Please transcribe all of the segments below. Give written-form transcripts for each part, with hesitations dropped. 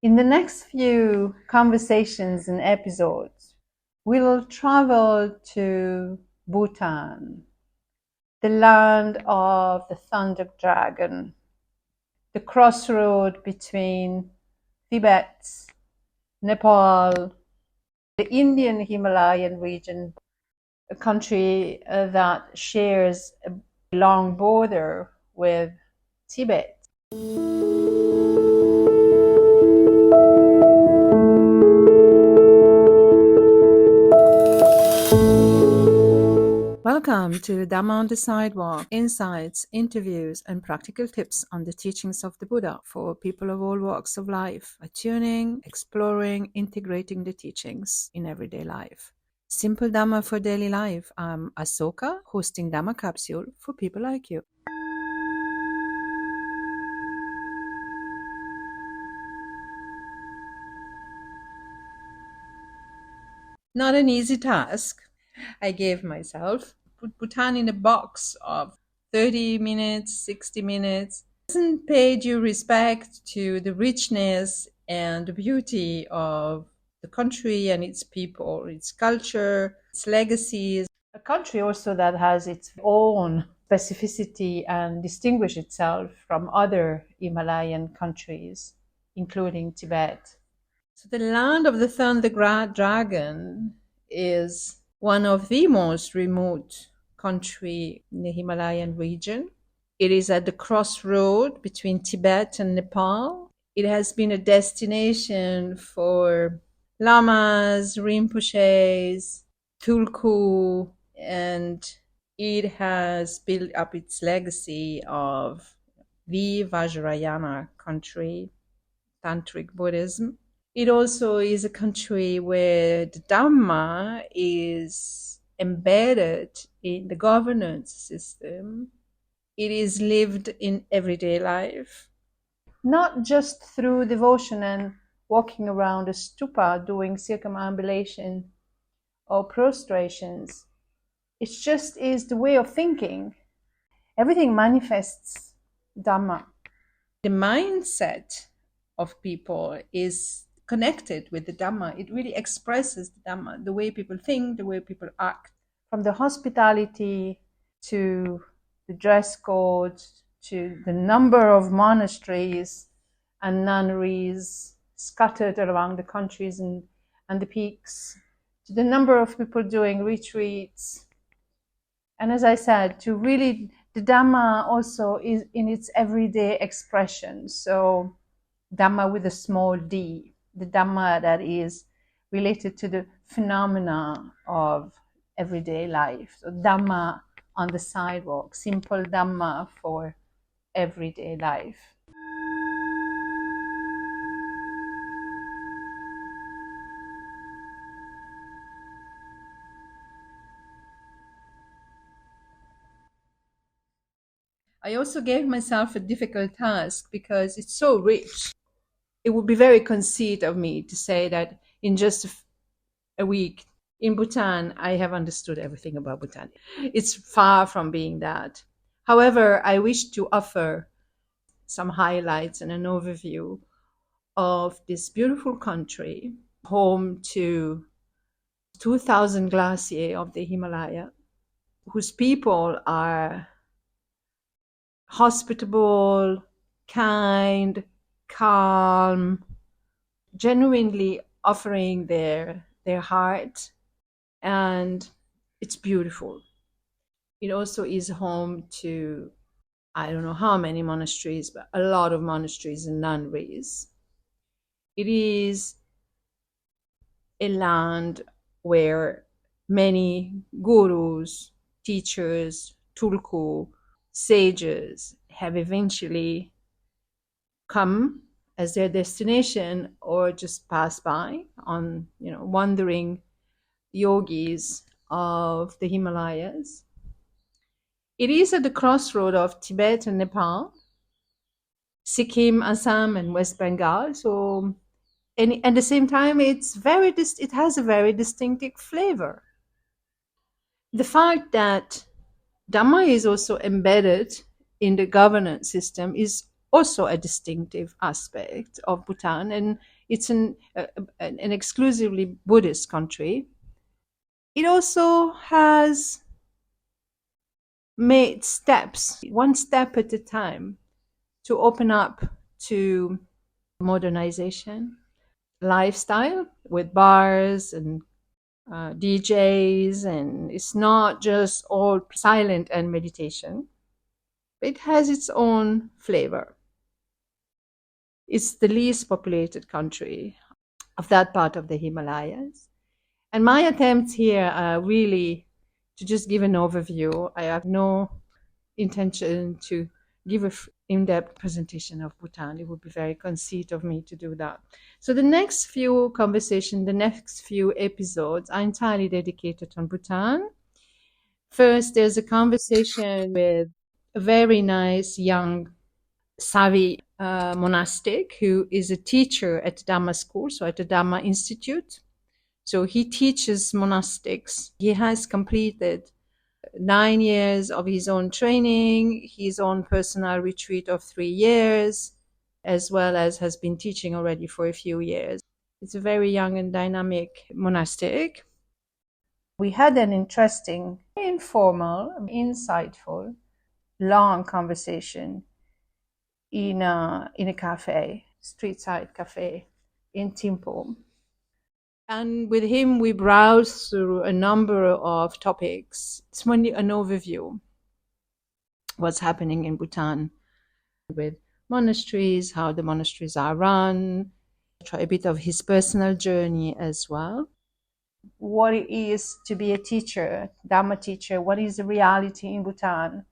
In the next few conversations and episodes, we'll travel to Bhutan, the land of the thunder dragon, the crossroad between Tibet, Nepal, the Indian Himalayan region, a country that shares a long border with Tibet. Welcome to Dhamma on the Sidewalk, insights, interviews, and practical tips on the teachings of the Buddha for people of all walks of life, attuning, exploring, integrating the teachings in everyday life. Simple Dhamma for daily life. I'm Asoka, hosting Dhamma Capsule for people like you. Not an easy task I gave myself. Put Bhutan in a box of 30 minutes, 60 minutes. Doesn't pay due respect to the richness and the beauty of the country and its people, its culture, its legacies. A country also that has its own specificity and distinguish itself from other Himalayan countries, including Tibet. So the land of the thunder dragon is one of the most remote country in the Himalayan region. It is at the crossroad between Tibet and Nepal. It has been a destination for lamas, rinpoches, tulku, and it has built up its legacy of the Vajrayana country, Tantric Buddhism. It also is a country where the Dhamma is embedded in the governance system. It is lived in everyday life, not just through devotion and walking around a stupa doing circumambulation or prostrations. It just is the way of thinking. Everything manifests Dhamma. The mindset of people is connected with the Dhamma. It really expresses the Dhamma, the way people think, the way people act. From the hospitality to the dress code, to the number of monasteries and nunneries scattered around the countries and the peaks, to the number of people doing retreats. And as I said, to really, the Dhamma also is in its everyday expression. So Dhamma with a small d, the Dhamma that is related to the phenomena of everyday life. So Dhamma on the sidewalk, simple Dhamma for everyday life. I also gave myself a difficult task because it's so rich. It would be very conceit of me to say that in just a week in Bhutan, I have understood everything about Bhutan. It's far from being that. However, I wish to offer some highlights and an overview of this beautiful country, home to 2,000 glaciers of the Himalaya, whose people are hospitable, kind, calm, genuinely offering their heart, and it's beautiful. It also is home to, I don't know how many monasteries, but a lot of monasteries and nunneries. It is a land where many gurus, teachers, tulku, sages have eventually come as their destination or just pass by on, wandering yogis of the Himalayas. It is at the crossroad of Tibet and Nepal, Sikkim, Assam, and West Bengal. So, and at the same time, it has a very distinctive flavor. The fact that Dhamma is also embedded in the governance system is also a distinctive aspect of Bhutan, and it's an exclusively Buddhist country. It also has made steps, one step at a time, to open up to modernization, lifestyle with bars and DJs, and it's not just all silent and meditation. It has its own flavor. It's the least populated country of that part of the Himalayas. And my attempts here are really to just give an overview. I have no intention to give an in-depth presentation of Bhutan. It would be very conceit of me to do that. So the next few conversations, the next few episodes are entirely dedicated on Bhutan. First, there's a conversation with a very nice young Savi monastic who is a teacher at the Dhamma school, so at the Dhamma Institute. So he teaches monastics. He has completed 9 years of his own training, his own personal retreat of 3 years, as well as has been teaching already for a few years. It's a very young and dynamic monastic. We had an interesting, informal, insightful, long conversation in a cafe, street side cafe in Thimphu. And with him, we browsed through a number of topics. It's mainly an overview, what's happening in Bhutan with monasteries, how the monasteries are run, try a bit of his personal journey as well. What it is to be a teacher, Dhamma teacher, what is the reality in Bhutan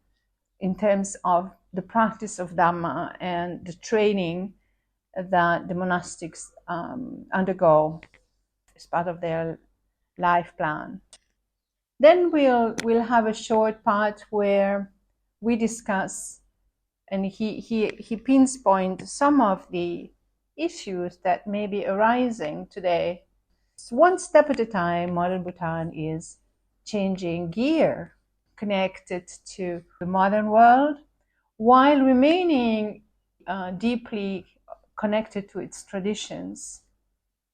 in terms of the practice of Dhamma and the training that the monastics undergo as part of their life plan. Then we'll have a short part where we discuss, and he pinpoints some of the issues that may be arising today. So one step at a time, modern Bhutan is changing gear, connected to the modern world, while remaining deeply connected to its traditions.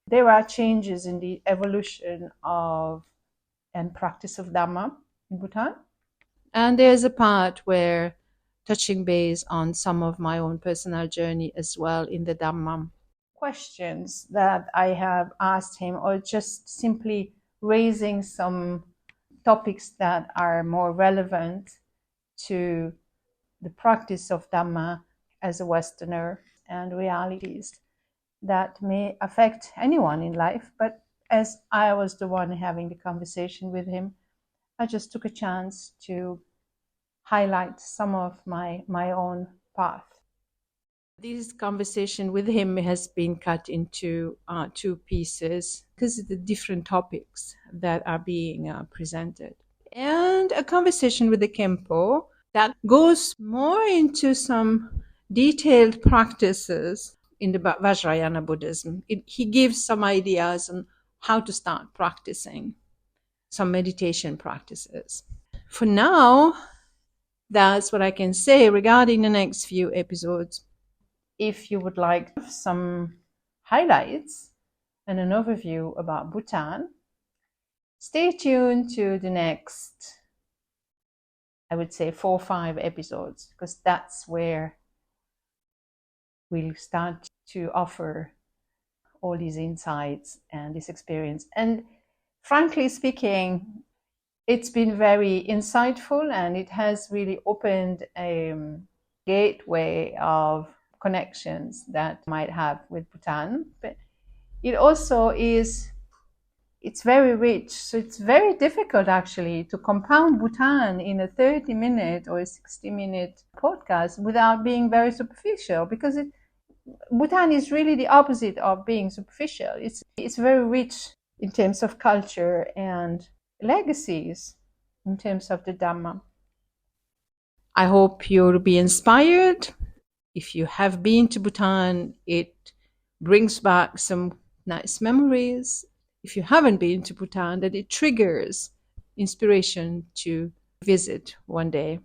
There are changes in the evolution of and practice of Dhamma in Bhutan. And there's a part where touching base on some of my own personal journey as well in the Dhamma. Questions that I have asked him, or just simply raising some topics that are more relevant to the practice of Dhamma as a Westerner and realities that may affect anyone in life. But as I was the one having the conversation with him, I just took a chance to highlight some of my own path. This conversation with him has been cut into 2 pieces because of the different topics that are being presented. And a conversation with the Khenpo that goes more into some detailed practices in the Vajrayana Buddhism. He gives some ideas on how to start practicing some meditation practices. For now, that's what I can say regarding the next few episodes. If you would like some highlights and an overview about Bhutan, stay tuned to the next, I would say, 4 or 5 episodes, because that's where we'll start to offer all these insights and this experience. And frankly speaking, it's been very insightful, and it has really opened a gateway of connections that I might have with Bhutan. But it also it's very rich. So it's very difficult actually to compound Bhutan in a 30-minute or a 60-minute podcast without being very superficial, because Bhutan is really the opposite of being superficial. It's very rich in terms of culture and legacies in terms of the Dhamma. I hope you'll be inspired. If you have been to Bhutan, it brings back some nice memories. If you haven't been to Bhutan, then it triggers inspiration to visit one day.